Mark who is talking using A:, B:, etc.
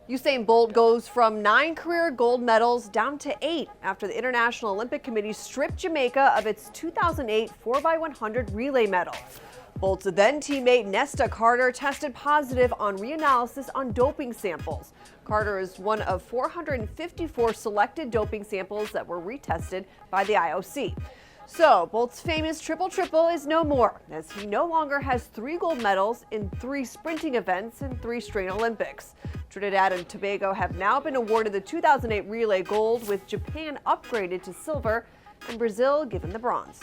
A: Usain Bolt goes from 9 career gold medals down to 8 after the International Olympic Committee stripped Jamaica of its 2008 4x100 relay medal. Bolt's then teammate Nesta Carter tested positive on reanalysis on doping samples. Carter is one of 454 selected doping samples that were retested by the IOC. So, Bolt's famous triple-triple is no more, as he no longer has 3 gold medals in 3 sprinting events and 3 straight Olympics. Trinidad and Tobago have now been awarded the 2008 relay gold, with Japan upgraded to silver and Brazil given the bronze.